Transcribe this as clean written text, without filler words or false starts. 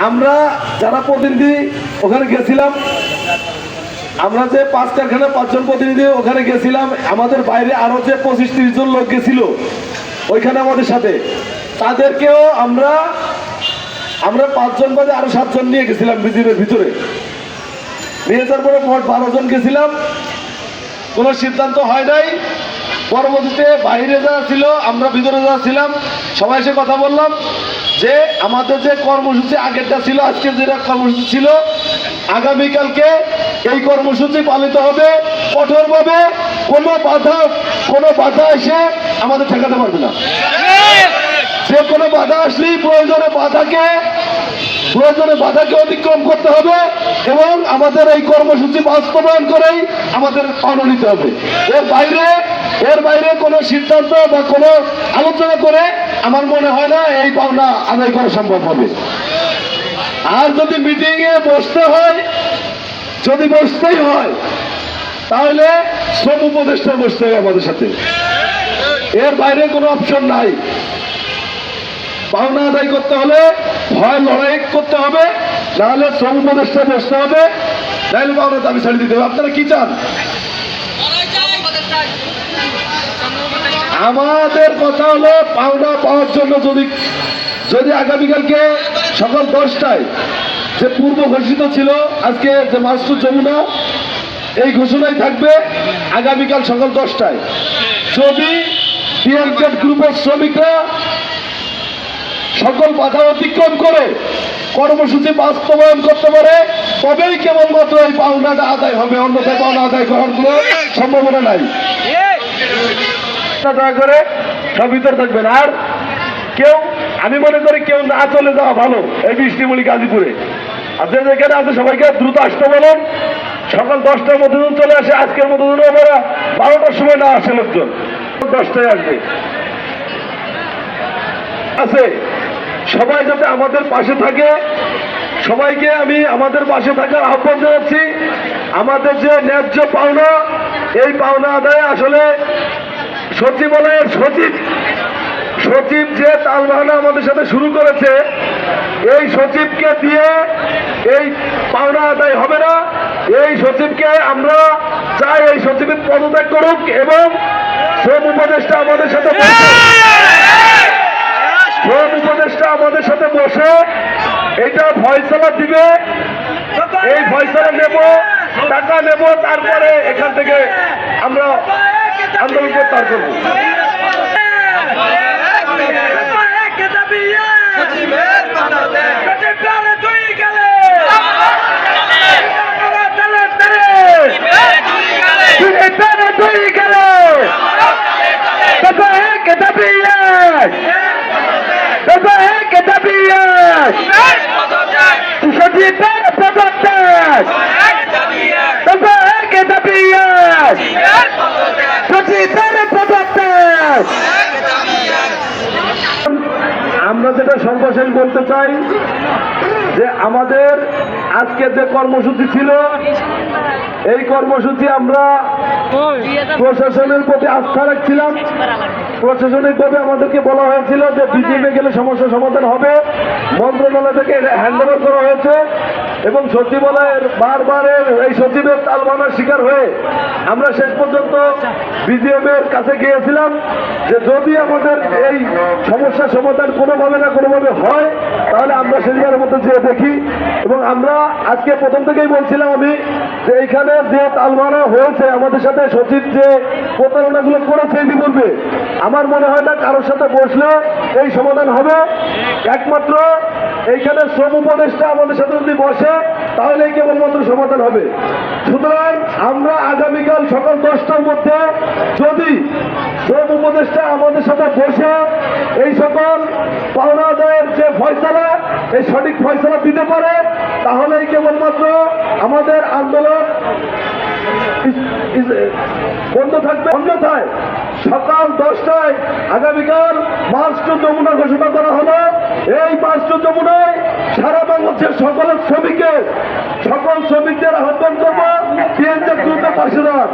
আমরা যারা প্রতিনিধি ওখানে গেছিলাম, আমরা যে 5 কারখানা 5 জন প্রতিনিধি ওখানে গেছিলাম, আমাদের বাইরে আরো যে 25-30 জন লোক গেছিল ওইখানে আমাদের সাথে, তাদেরকেও আমরা 5 জন বাদে আরো 7 জন নিয়ে গেছিলাম বিজিবির ভিতরে। নিয়ে যাওয়ার পরে মোট 12 জন গেছিলাম, কোনো সিদ্ধান্ত হয় নাই। পরবর্তীতে বাইরে যারা ছিল, আমরা ভিতরে যারা ছিলাম, সবাই এসে কথা বললাম যে আমাদের যে কর্মসূচি আগেরটা ছিল, আজকে যেটা কর্মসূচি ছিল, আগামীকালকে এই কর্মসূচি পালিত হবে কঠোরভাবে। কোনো বাধা এসে আমাদের ঠেকাতে পারবে না। যে কোনো বাধা আসলেই প্রয়োজনে বাধাকে অতিক্রম করতে হবে এবং আমাদের এই কর্মসূচি বাস্তবায়ন করেই আমাদের পাওনা নিতে হবে। এর বাইরে কোনো সিদ্ধান্ত বা কোনো আলোচনা করে আমার মনে হয় না এই পাওনা আদায় করা সম্ভব হবে। আর যদি মিটিংয়ে বসতেই হয় তাহলে শ্রম উপদেষ্টা বসতে হবে আমাদের সাথে, এর বাইরে কোনো অপশন নাই। পাওনা আদায় করতে হলে ভয় লড়াই করতে হবে, নাহলে শ্রম উপদেষ্টা বসতে হবে, নাহলে পাওনা দাবি ছাড়িয়ে দিতে হবে। আপনারা কি চান? আমাদের কথা হলো পাওনা পাওয়ার জন্য যদি আগামীকালকে সকাল 10টায় যে পূর্ব ঘোষিত ছিল, আজকে যে মাসুদ যমুনা, এই ঘোষণাই থাকবে আগামীকাল সকাল 10টায়। যদি পিএমজেড গ্রুপের শ্রমিকরা সকল বাধা অতিক্রম করে কর্মসূচি বাস্তবায়ন করতে পারে, তবেই কেবলমাত্র এই পাওনাটা আদায় হবে, অন্যথায় পাওনা আদায় করার কোনো সম্ভাবনা নাই। দয়া করে সব ভিতরে থাকবেন। আর আমি মনে করি কেউ না চলে যাওয়া ভালো এই বৃষ্টিমূলী গাজীপুরে। আপনার যেখানে আছে সবাইকে দ্রুত আসতে বলেন, সকাল 10টার মধ্যে চলে আসে। আজকের মধ্যে ওরা 12টার সময় না আসে, লোকজন 10টায় আসবে। আছে সবাই যাতে আমাদের পাশে থাকে, সবাইকে আমি আমাদের পাশে থাকার আহ্বান জানাচ্ছি। আমাদের যে ন্যায্য পাওনা, এই পাওনা আদায় আসলে সচিবালয়ের সচিব যে তালবাহানা আমাদের সাথে শুরু করেছে, এই সচিবকে দিয়ে এই পাওনা আদায় হবে না। এই সচিবকে আমরা চাই এই সচিবের পদত্যাগ করুক এবং শ্রম উপদেষ্টা আমাদের সাথে বসে এটা ফয়সালা দিবে। এই ফয়সালা নেব, টাকা নেব, তারপরে এখান থেকে আমরা আন্দোলন প্রত্যাহার করবো। আমরা যেটা সর্বশেষ বলতে চাই যে আমাদের আজকে যে কর্মসূচি ছিল, এই কর্মসূচি আমরা প্রশাসনের প্রতি আস্থা রাখছিলাম। প্রশাসনিকভাবে আমাদেরকে বলা হয়েছিল যে বিজিএমে গেলে সমস্যা সমাধান হবে, মন্ত্রণালয় থেকে হ্যান্ডওভার করা হয়েছে এবং সচিবালয়ের বারবারের এই সচিবের তালবাহানার শিকার হয়ে আমরা শেষ পর্যন্ত বিজিএমের কাছে গিয়েছিলাম যে যদি আমাদের এই সমস্যার সমাধান কোনোভাবে না কোনোভাবে হয় তাহলে আমরা সেদিনের মতো যেয়ে দেখি। এবং আমরা আজকে প্রথম থেকেই বলছিলাম আমি যে এইখানে যে তালবাহানা হয়েছে আমাদের সাথে সচিব যে প্রতারণাগুলো করেছে ইতিপূর্বে, আমার মনে হয় না কারোর সাথে বসলে এই সমাধান হবে। একমাত্র এইখানে শ্রম উপদেষ্টা আমাদের সাথে যদি বসে তাহলেই কেবলমাত্র সমাধান হবে। সুতরাং আমরা আগামীকাল সকাল 10টার মধ্যে যদি শ্রম উপদেষ্টা আমাদের সাথে বসে এই সকল পাওনা আদায়ের যে ফয়সালা, এই সঠিক ফয়সালা দিতে পারে, তাহলেই কেবলমাত্র আমাদের আন্দোলন বন্ধ থাকবে। অন্যথায় সকাল 10টায় আগামীকাল মার্চ টু যমুনা ঘোষণা করা হলো। এই মার্চ টু যমুনায় সারা বাংলাদেশের সকল শ্রমিকদের আহ্বান করবো পিএমজেড গ্রুপের পাশে দাঁড়ান।